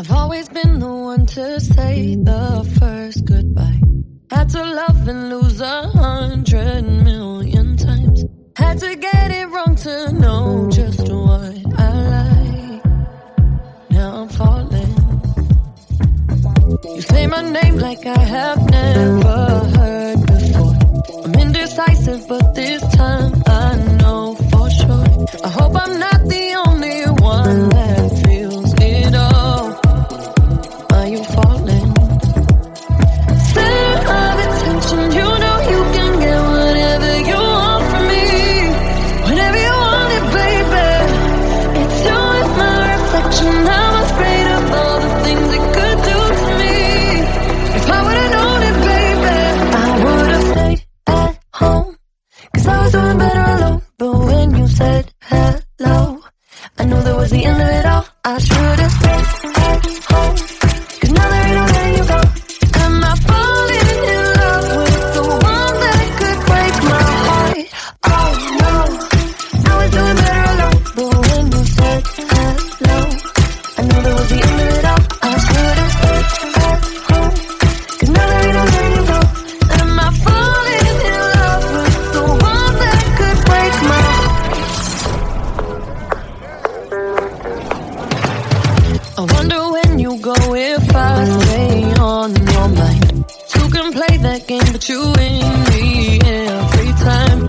I've always been the one to say the first goodbye. Had to love and lose 100 million times. Had to get it wrong to know just what I like. Now I'm falling. You say my name like I have never heard before. I'm indecisive, but this time I know for sure. I hope I'm not the only one that feels it all. Are you falling? Center of attention, you know you can get whatever you want from me. Whenever you want it, baby. It's you and my reflection. I'm afraid of all the things it could do to me. If I would've known it, baby, I would've stayed at home. Cause I was doing better alone. But when you said hello, I knew that was the end of it all. I should've stayed at home. Cause now there ain't no letting you go. Am I falling in love with the one that could break my heart? Oh no, I was doing better alone. But when you said hello, I knew that was the end of it all. I should've stayed at home. Cause now there ain't no letting you go. Am I falling in love with the one that could break my heart? I wonder when you go if I stay on your mind. Two can play that game, but you win me every time.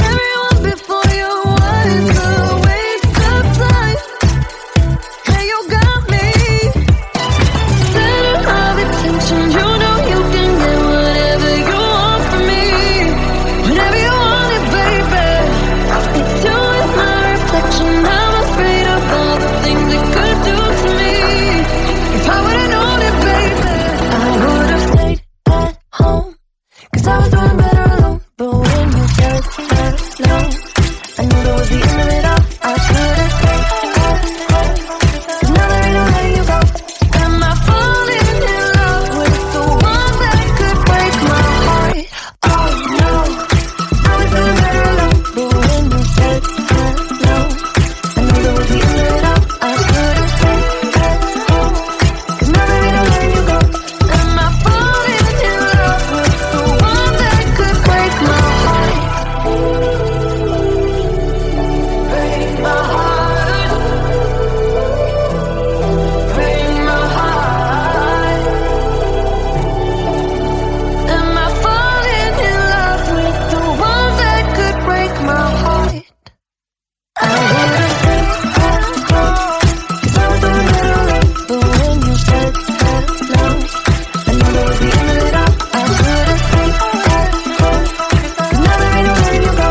Everyone before you was a waste of time. Hey, you got me. Center of attention, you know you can get whatever you want from me. Whenever you want it, baby. It's you and my reflection. I'm afraid of all the things it could do to me. If I would've known it, baby, I would've stayed at home. Cause I was doing better alone. But when you said hello, I knew that was the end of it all. I should've stayed at home. Cause now there ain't no letting you go. Am I falling in love with the one that could break my heart? Oh no, I was doing better alone. But when you said hello, I knew that was the end of it all. I should've stayed at home. Cause now there ain't no letting you go. Am I falling in love with the one that could break my heart? Break my heart. Break my heart. Am I falling in love with the one that could break my heart? I would've stayed at home. Cause I was doing better alone. But when you said hello, I knew that was the end of it all. I should've stayed at home. Cause now there ain't no letting you go.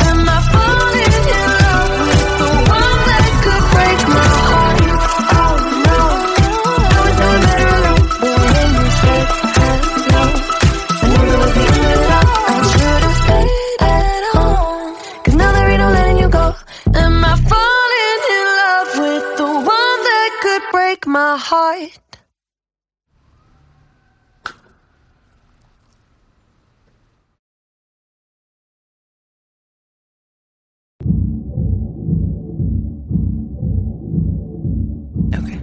Am I falling in love with the one that could break my heart? Oh no, I was doing better alone. But when you said hello, I knew that was the end of it all. I should've stayed at home. Cause now there ain't no letting you go. Am I falling in love with the one that could break my heart? Okay.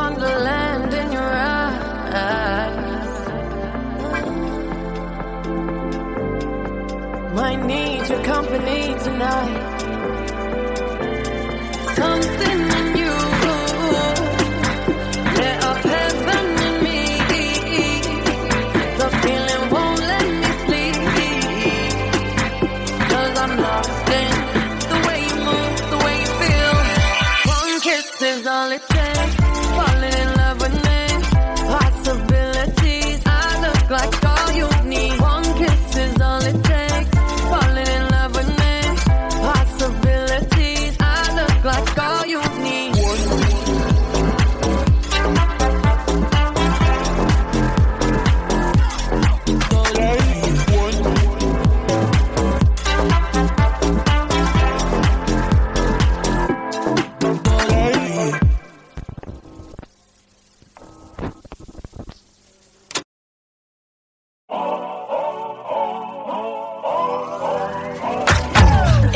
wonderland in your eyes. Might need your company tonight. Something in you, lit up heaven in me. The feeling won't let me sleep, 'cause I'm lost in the way you move, the way you feel. One kiss is all it takes, falling in love with me. Possibilities, I look like all you need. One kiss is all it takes, falling in love with me. Possibilities, I look like all you need.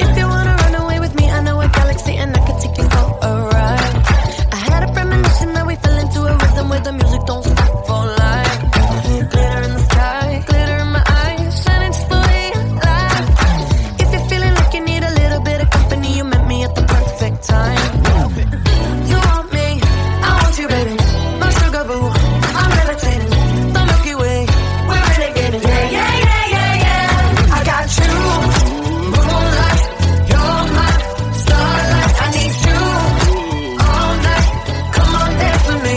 If you wanna run away with me, I know a galaxy and I can take you for a ride. I had a premonition that we fell into a rhythm where the music don't stop for life. Glitter in the sky, glitter in my eyes, shining just the way you like. If you're feeling like you need a little bit of company, you met me at the perfect time. You want me, I want you, baby. My sugar boo, I'm levitating. The Milky Way, we're renegading. Yeah, yeah, yeah, yeah, yeah. I got you. Moonlight, you're my starlight. I need you all night. Come on, dance with me.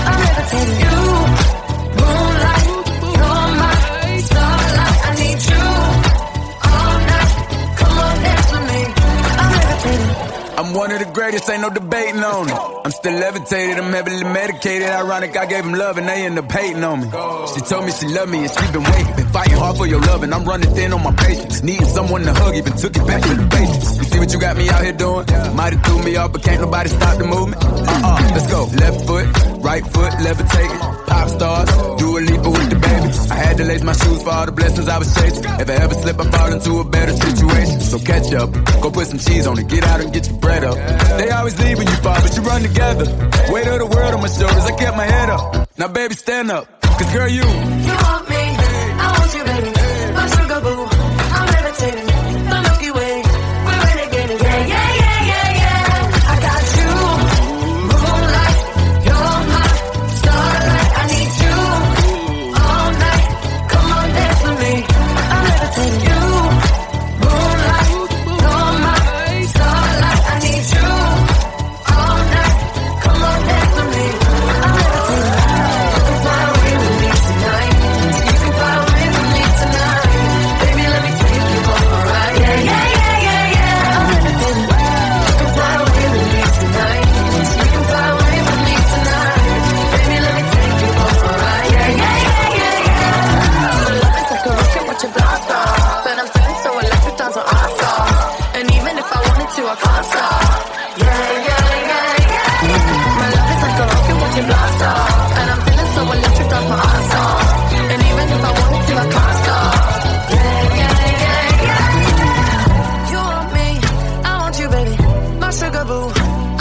I'm levitating. You, moonlight, you're my starlight. I need you all night. Come on, dance with me. I'm levitating. I'm one of the greatest, ain't no debating on it. I'm still levitated, I'm heavily medicated. Ironic, I gave him love and they end up hating on me. She told me she loved me and she been waiting. Been fighting hard for your love and I'm running thin on my patience. Needing someone to hug, even took it back to the basics. You see what you got me out here doing? Might have threw me off, but can't nobody stop the movement. Let's go. Left foot, right foot, levitating. Pop stars, Dua Lipa with the baby. I had to lace my shoes for all the blessings I was chasing. If I ever slip, I fall into a better situation. So catch up, go put some cheese on it, get out and get your bread up. They always leave when you fall, but you run together. Weight of the world on my shoulders, I kept my head up. Now baby, stand up, 'cause girl, you want me, I want you, baby. My sugar boo, I'm levitating. The Milky Way, we're renegading. Yeah, yeah, yeah, yeah, yeah. I got you, moonlight, you're my starlight. I need you all night. Come on, dance with me. I'm levitating. You, moonlight, you're my starlight. I need you all night. Come on, dance with me. I'm levitating. You can fly away with me tonight. You can fly away with me tonight. Baby, let me take you for a ride. Yeah, yeah, yeah, yeah, yeah. I'm levitating. You can fly away with me tonight. You can fly away with me tonight. Baby, let me take you for a ride. Yeah, yeah, yeah, yeah, yeah. Love is like a rocket, watch it blast off. And I'm feeling so electric, dance on our stop. And even if I wanted to, I can't stop. Yeah, yeah, yeah, yeah. My love is like a rocket, watch it blast off. And I'm feeling so electric, dance my ass off. And even if I wanted to, I can't stop. Yeah, yeah, yeah, yeah. You want me, I want you, baby. My sugar boo,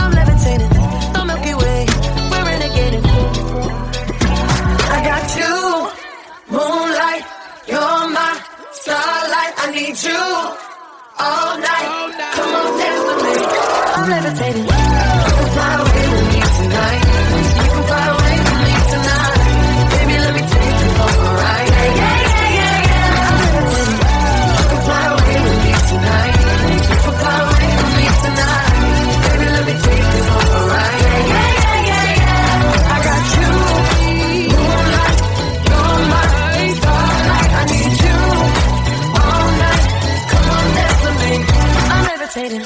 I'm levitating. The Milky Way, we're renegading. I got you, moonlight, you're my starlight. I need you all night. Come on, dance with me. I'm levitating. You can fly away with me tonight. You can fly away with me tonight. Baby, let me take you for a ride. Yeah, yeah, yeah, yeah, yeah. I'm levitating. You can fly away with me tonight. You can fly away with me tonight. Baby, let me take you for a ride. Yeah, yeah, yeah, yeah, yeah. I got you, moonlight, you're my starlight. I need you all night. Come on, dance with me. I'm levitating.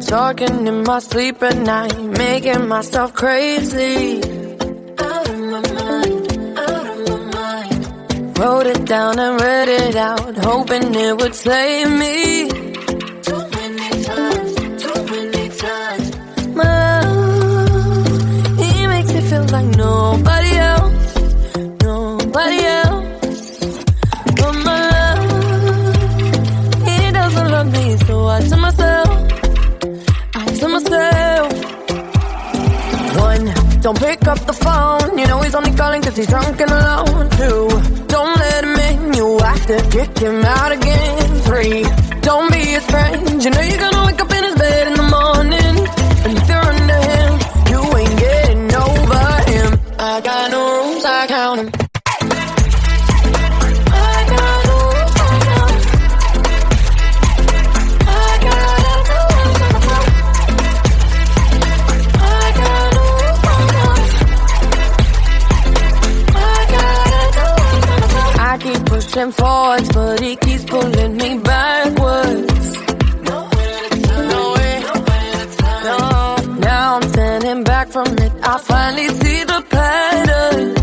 talking in my sleep at night, making myself crazy. Out of my mind, out of my mind. Wrote it down and read it out, hoping it would save me. Too many times, too many times. My love, he makes me feel like nobody else, nobody else. But my love, he doesn't love me, so I tell myself, one, don't pick up the phone, you know he's only calling cause he's drunk and alone. Two, don't let him in, you have to kick him out again. Three, don't be his friend, you know you're gonna wake up in his bed in the morning. And if you're under him, you ain't getting over him. I got no rules, I count them. Pushing forwards, but he keeps pulling me backwards. No, now I'm standing back from it. I finally see the pattern.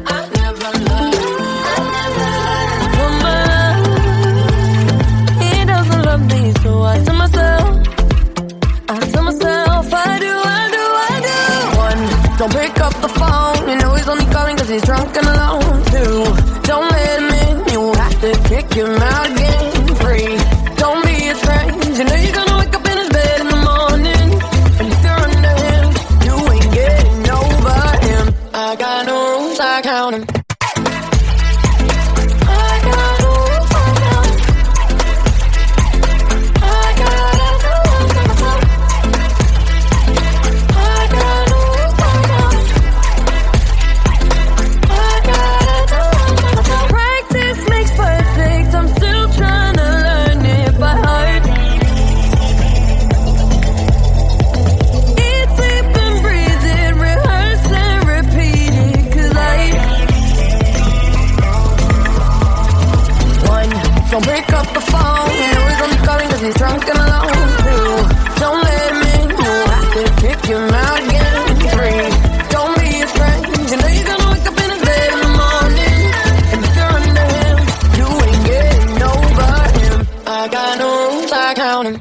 I never loved. He doesn't love me, so I tell myself, One, don't pick up the phone, you know he's only calling cause he's drunk and alone. Two, don't let him in, you have to kick him out again. Three, don't be his friend, you know you're gonna wake up in his bed in the morning. And if you're under him, you ain't getting over him. I got no rules, I count them. Don't pick up the phone, you know he's only calling cause he's drunk and alone. Two, don't let him in, you have to kick him out again. Three, don't be his friend, you know you're gonna wake up in his bed in the morning. And if you're under him, you ain't getting over him. I got no rules, I count him.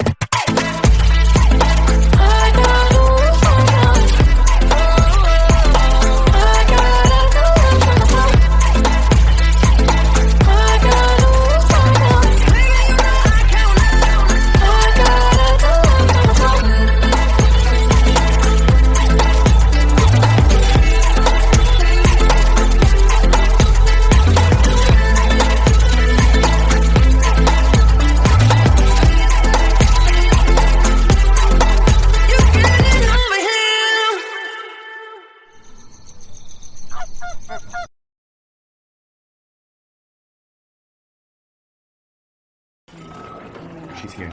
She's here.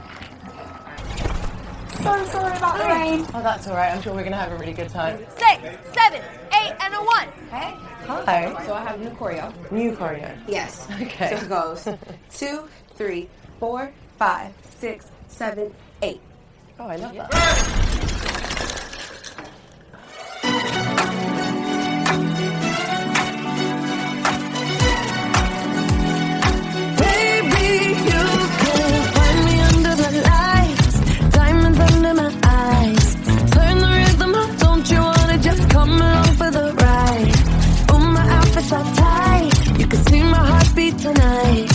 So sorry about the rain. Oh, that's all right. I'm sure we're going to have a really good time. 6, 7, 8, and a 1. Hey. Hi. So I have new choreo. New choreo. Yes. Okay. So it goes 2, 3, 4, 5, 6, 7, 8. Oh, I love that. Tonight,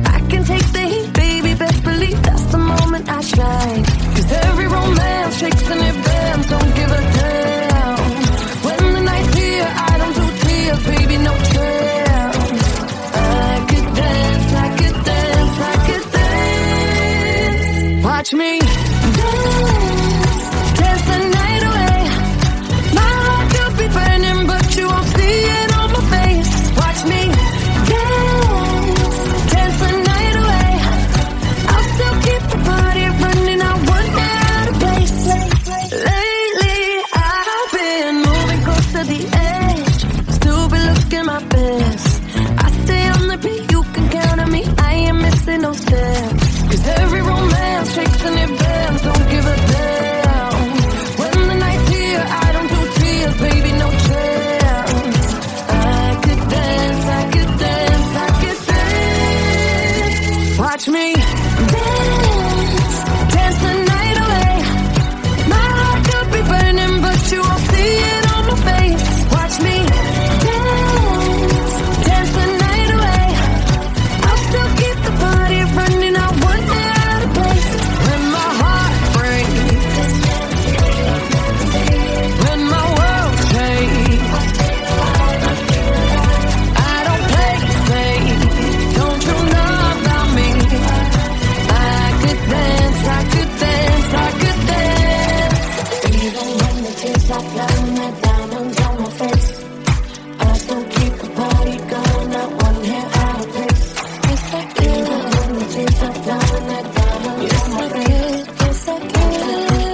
I can take the heat, baby. Best believe that's the moment I shine. 'Cause every romance shakes and it bends, don't give a damn. When the night's here, I don't do tears, baby, no trams. I could dance, I could dance, I could dance. Watch me dance, dance the night away. My heart could be burning, but you won't see it on my face. Watch me dance, dance the night away. I'll still keep the party running, I won't get out of place. Lately, I've been moving close to the edge, still be looking my best. I stay on the beat, you can count on me, I ain't missing no steps. 'Cause every romance shakes and it bends, don't give a damn. Watch me dance, dance the night away. My heart could be burning, but you won't see it on my face. Watch me dance, dance the night away. I'll still keep the party running. I want it out of place. When my heart breaks, when my world shakes, I don't play safe. Don't you know about me? I could dance, I could dance, I could dance. Even when the tears stop flowing, the diamonds on my face, I still keep the party going. Not one hair out of place. Yes, I could. Even when the tears stop flowing, the diamonds on my face, yes, I could. Keep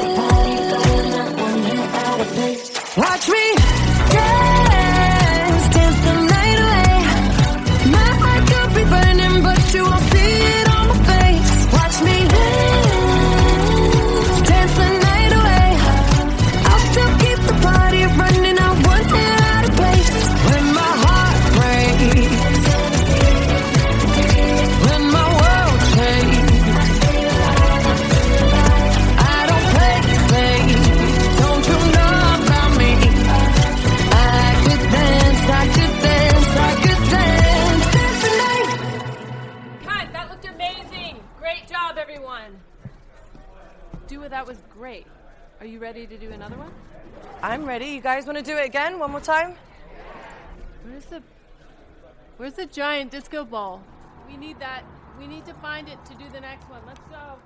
the party going. Not one hair out of place. Watch me dance, dance the night away. My heart could be burning, but you won't see it on my face. Watch me dance, dance the night away. I'll still keep the party running. I want it out of place. When my heart breaks, when my world shakes, I don't play safe. Don't you know about me? I could dance, I could dance, I could dance. Dance the night. Cut, that looked amazing. Great job, everyone. Dua, that was great. Are you ready to do another one? I'm ready. You guys want to do it again? One more time? Where's the giant disco ball? We need that. We need to find it to do the next one. Let's go.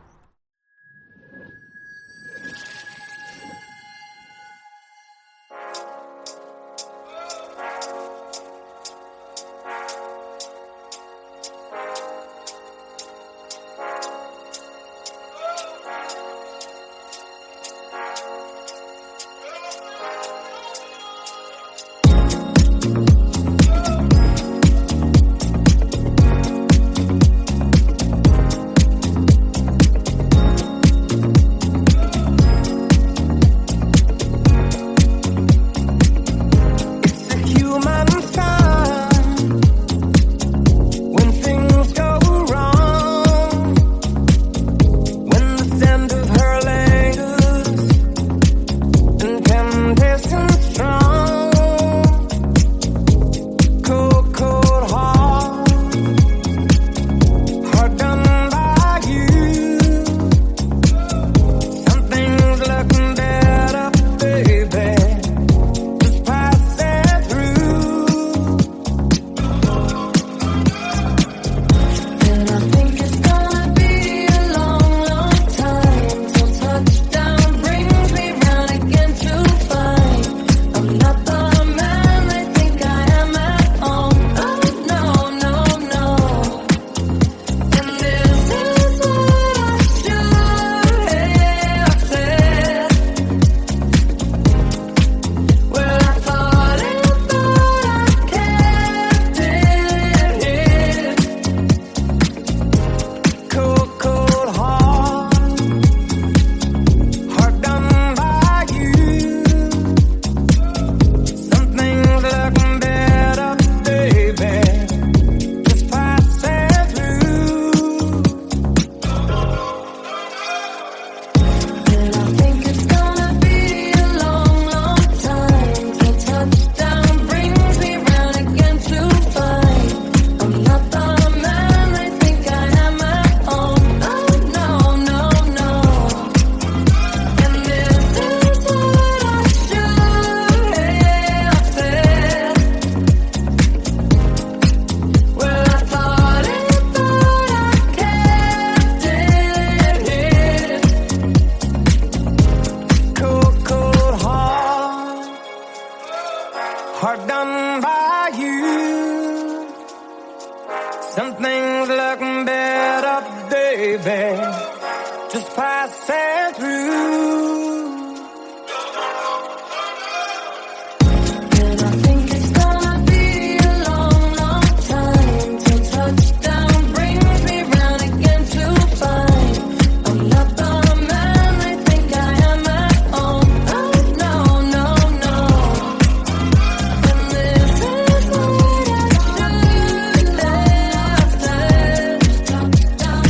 Hard done by you. Some things look better, baby, just passing through. And I think it's gonna be a long, long time till touchdown brings me round again to find I'm not the man they think I am at home. Oh no, no, no. And this is what I should have said. Touchdown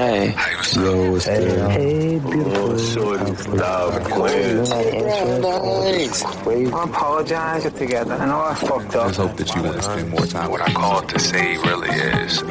Hey. Yo, what's good? Hey, beautiful. Shorty, stop playing. I apologize together. I know I fucked up. I just hope that you want to spend more time. What I called to say really is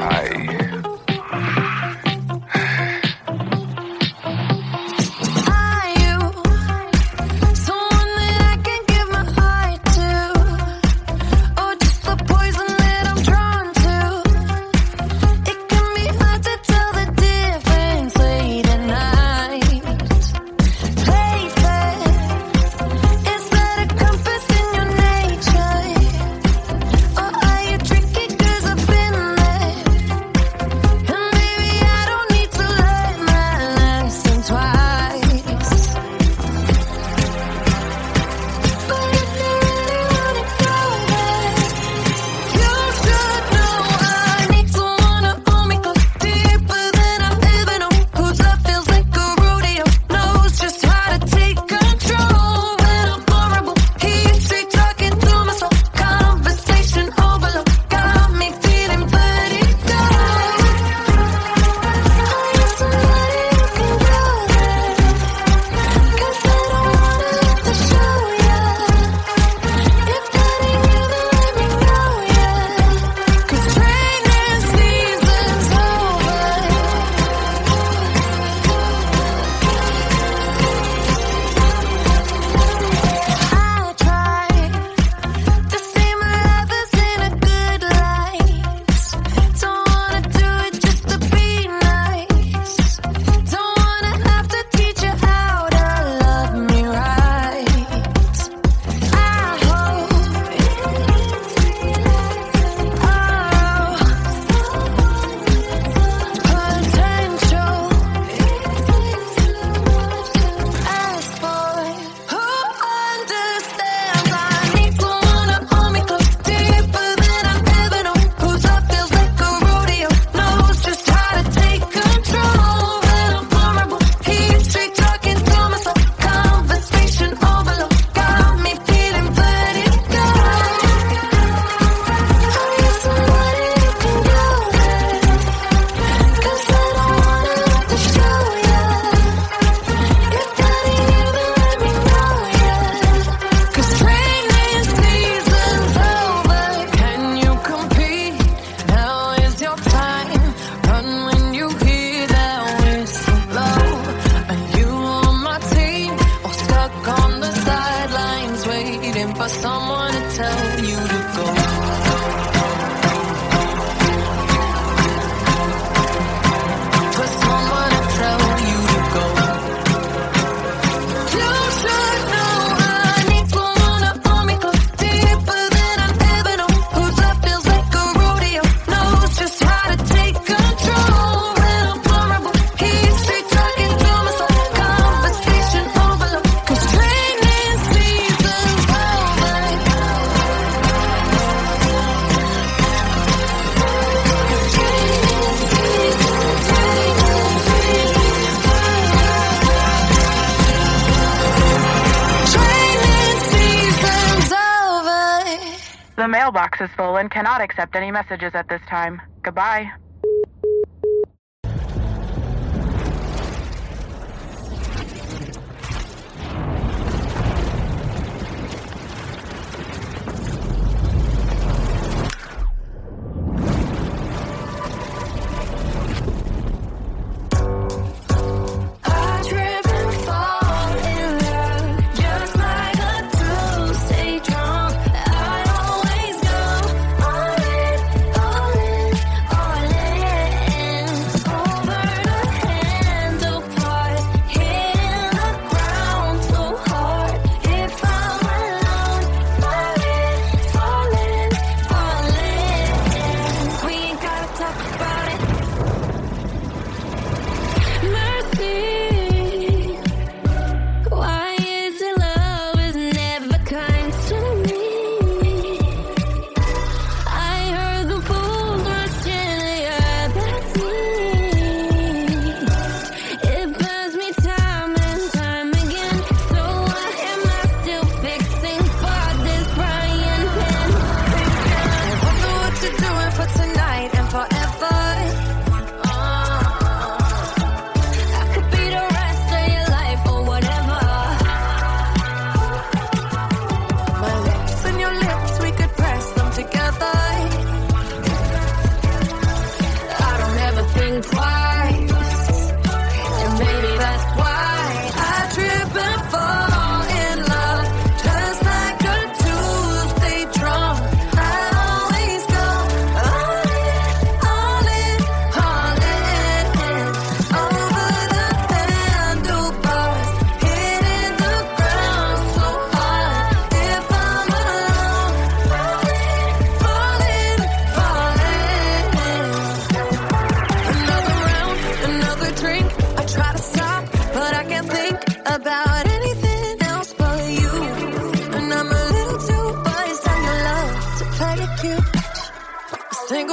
The mailbox is full and cannot accept any messages at this time. Goodbye.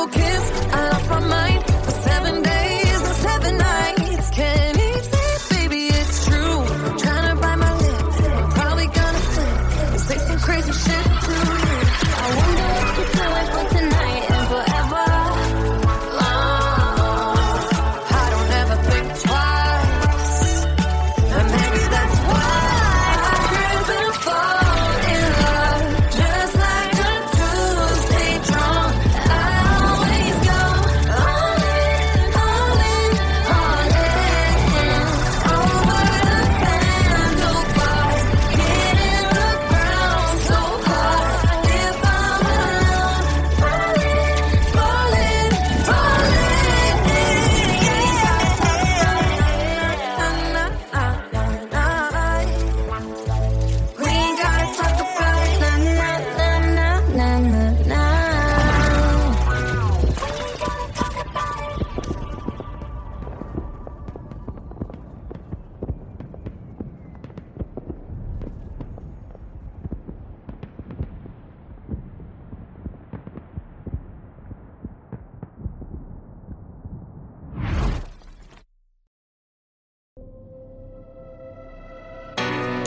single kiss. I lost my mind for 7 days and 7 nights. Can't even say it, baby, it's true. Trying to bite my lip, I'm probably gonna slip and say some crazy shit to you. I wonder if you feel like for tonight and forever. I don't ever think twice, and maybe that's why I trip and fall in love. Just like a Tuesday drunk, I always go all in, all in, all in. Over the handlebars, hitting the ground so hard. If I'm alone, falling, falling, we ain't gotta talk about it.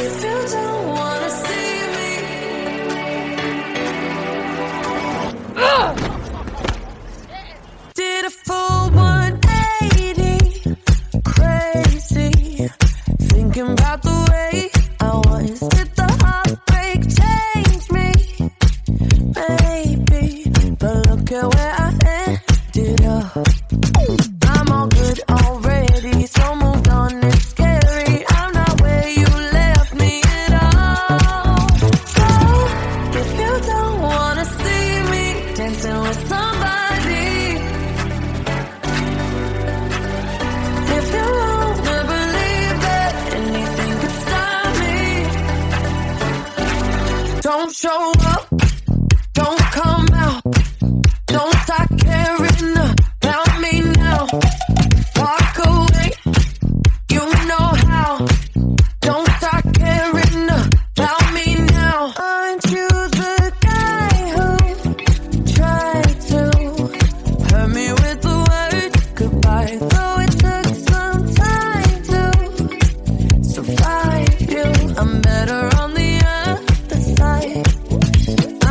If you don't wanna see me, did a full 180, crazy, thinking about the way I was. Did the heartbreak change me? Maybe, but look at where I ended up. I'm all good already, so moved on, it's scary. I'm not where you left me at all. So, if you don't wanna see me dancing with somebody, if you wanna believe that anything could stop me, don't show up, don't come out, don't start caring about me now. Walk away, you know how. Don't start caring about me now. Aren't you the guy who tried to hurt me with the word goodbye? Though it took some time to survive you, I'm better on the other side.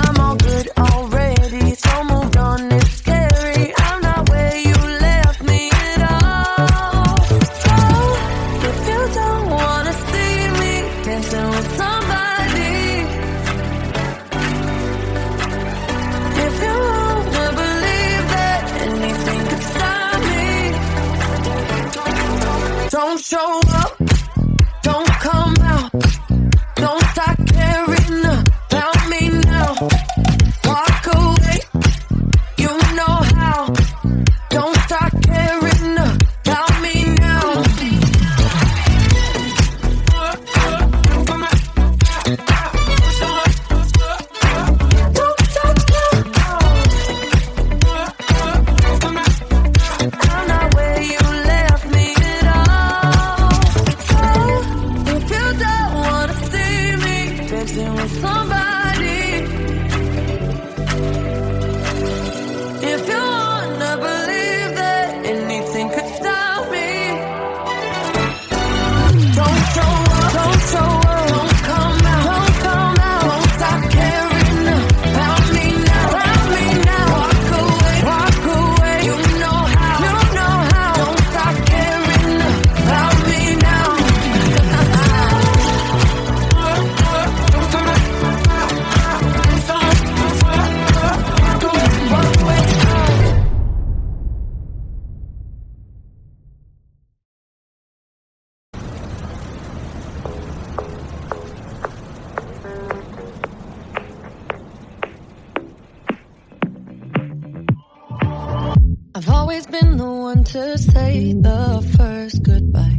I'm all good already, so moved on, it's scary. I'm not where you left me at all. So, if you don't wanna see me dancing with somebody, if you wanna believe that anything could stop me, don't show up, don't come out, don't start caring about me now. Walk away, you know how. Don't start caring about me now. I'm not where you left me at all. So, if you don't wanna see me dancing with somebody, if you wanna believe that anything could stop me, don't show up, don't show up, don't come out, don't come out, don't stop caring about me now, about me now. Walk away, you know how, don't stop caring about me now. I've always been the one to say the first goodbye.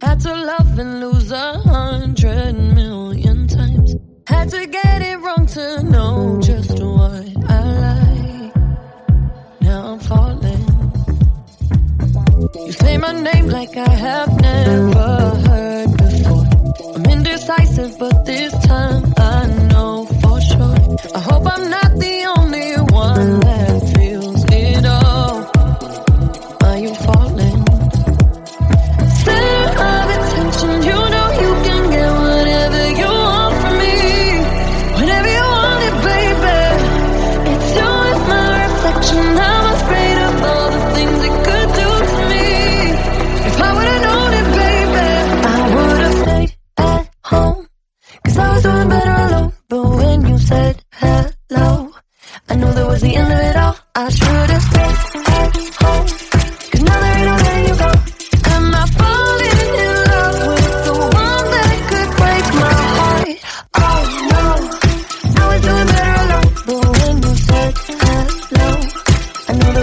Had to love and lose 100 million times. Had to get it wrong to know just what I like. Now I'm falling. You say my name like I have never heard before. I'm indecisive, but this time I know for sure. I hope I'm not the only one that feels it all.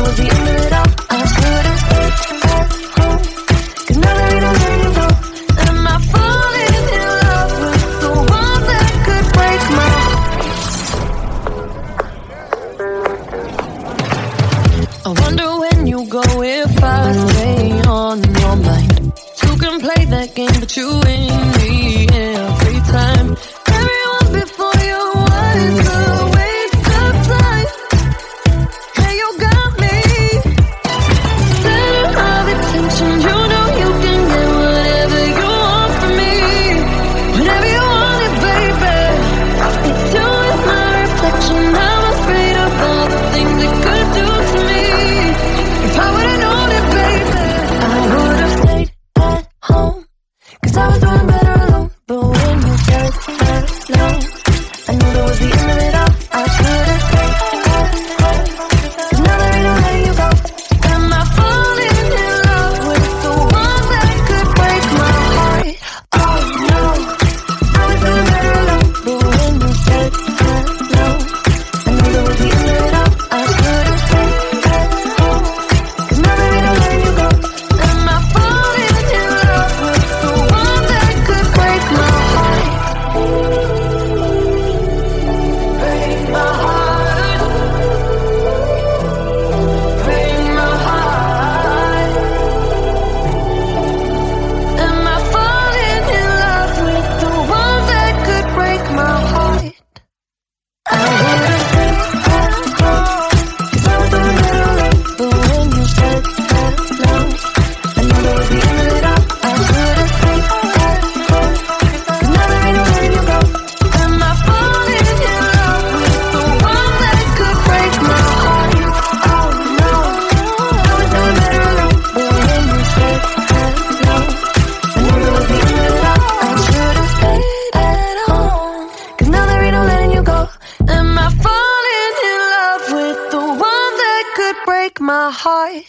was the end of it all, I should've stayed at home. 'Cause now that we don't let you go, am I falling in love with the one that could break my heart? I wonder when you go if I stay on your mind. You can play that game, but you win me every time. Everyone before you was a waste of time. Hey, you got me. Center of attention, you know you can get whatever you want from me. Whenever you want it, baby. It's you and my reflection. I'm afraid of all the things it could do to me. If I would've known it, baby, I would've stayed at home. 'Cause I was doing better alone. But when you said hello, I knew that was the end of it all. I should've stayed at home. 'Cause now that I don't let you go, am I falling in love with the one that could break my heart? Oh no, I was doing better alone. But when you said hello, I knew that was the end of it all. I should've stayed at home. 'Cause now that I don't let you go, am I falling in love with the one that could break my heart? Break my heart. Break my heart. Am I falling in love with the one that could break my heart? I would've stayed at home. 'Cause I was doing better alone. But when you said hello, I knew that was the end of it all. I should've stayed at home. 'Cause now that I don't let you go, am I falling in love with the one that could break my heart? Oh no, I was doing better alone. But when you said hello, I knew that was the end of it all. I should've stayed at home. 'Cause now that we don't let you go, am I falling in love with the one that could break my heart?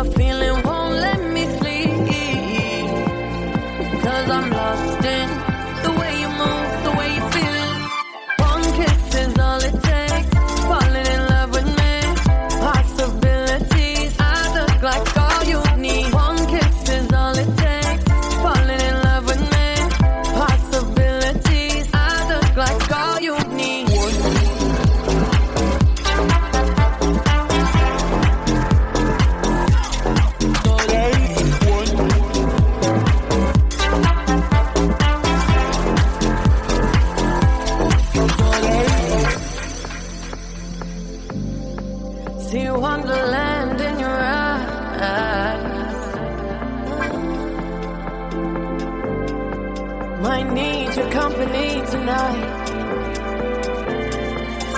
The feeling won't let me sleep, 'cause I'm lost in the way you move, the way you feel. One kiss is all it takes, falling in love with me. Possibilities, I look like all you need. One kiss is all it takes, falling in love with me. Possibilities, I look like all you need. See wonderland in your eyes. Might need your company tonight.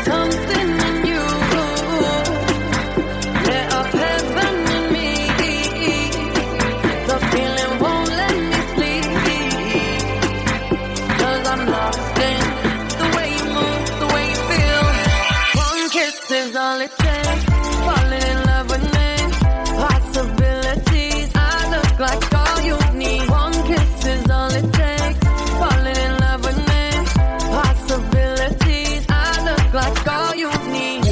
Something in you, lit up heaven in me. The feeling won't let me sleep, 'cause I'm lost in the way you move, the way you feel. One kiss is all it takes, falling in love with me. Possibilities, I look like all you need. One kiss is all it takes, falling in love with me. Possibilities, I look like all you need.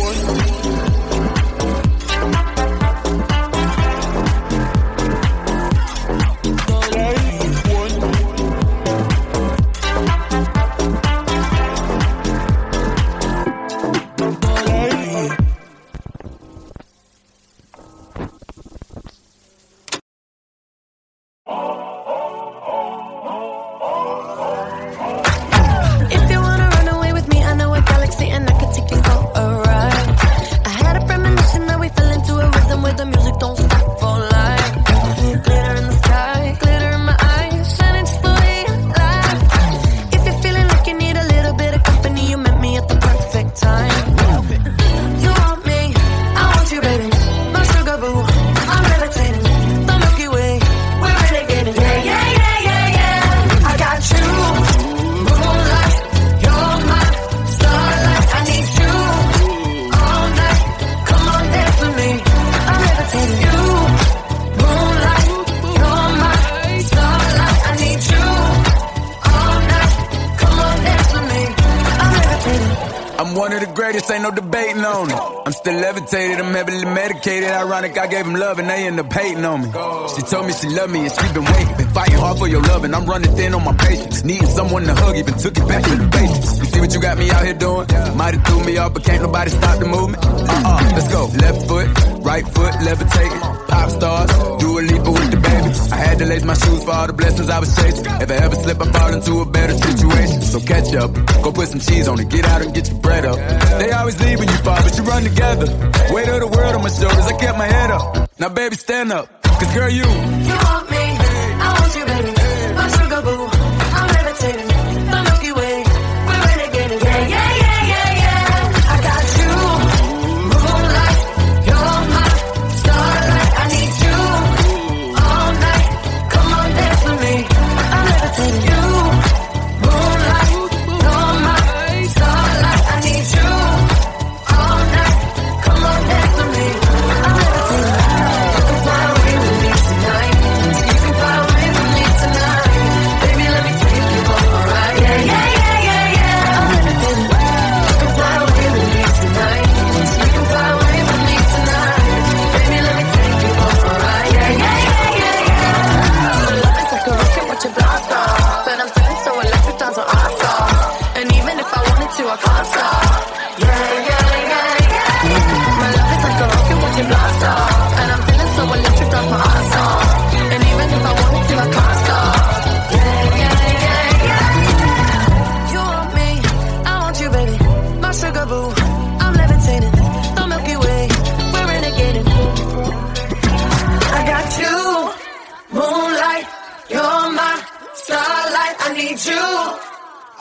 If you wanna run away with me, I know a galaxy and I can take you for a ride. I had a premonition that we fell into a rhythm where the music don't stop for life. Glitter in the sky, glitter in my eyes, shining just the way I like. If you're feeling like you need a little bit of company, you met me at the perfect time. You want me, I want you, baby. My sugar boo, I'm levitating. The Milky Way, we're renegading. Yeah, yeah, yeah, yeah, yeah. I got you. Moonlight, you're my starlight. I need you all night. Come on, dance with me. I'm levitating. You, moonlight, you're my starlight. I need you all night. Come on, dance with me. I'm levitating. I'm one of the greatest, ain't no debating on it. I'm still levitated, I'm heavily medicated. Ironic, I gave them love and they end up hating on me. She told me she loved me and she been waiting. Been fighting hard for your love and I'm running thin on my patience. Needing someone to hug, even took it back to the basics. You see what you got me out here doing? Might have threw me off, but can't nobody stop the movement. Let's go. Left foot, right foot, levitating. Pop stars, Dua Lipa with the baby. I had to lace my shoes for all the blessings I was chasing. If I ever slip, I fall into a better situation. So catch up, go put some cheese on it, get out and get your bread up. They always leave when you fall, but you run together. Weight of the world on my shoulders, I kept my head up. Now baby, stand up, 'cause girl, you want me, I want you, baby. My sugar boo, I'm levitating. The Milky Way, we're renegading. Yeah, yeah, yeah, yeah, yeah. I got you, moonlight, you're my starlight. I need you all night. Come on, dance with me. I'm levitating. You, moonlight, you're my starlight. I need you all night. Come on, dance with me. I'm levitating. You can fly away with me tonight. You can fly away with me tonight. Baby, let me take you for a ride. Yeah, yeah, yeah, yeah, yeah. I'm levitating. You can fly away with me tonight. You can fly away with me tonight. Baby, let me take you for a ride. Yeah, yeah, yeah, yeah, yeah. My love is like a rocket, watch it blast off. And I'm feeling so electric, dance on our stop. And even if I wanted to, I can't stop. Yeah, yeah, yeah, yeah. My love is like a rocket, watch it blast off. And I'm feeling so electric, dance my ass off. And even if I wanted to, I can't stop. Yeah, yeah, yeah, yeah. You want me, I want you, baby. My sugar boo, I'm levitating. The Milky Way, we're renegading. I got you, moonlight, you're my starlight. I need you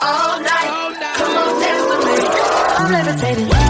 all night. Come on, dance with me. I'm levitating.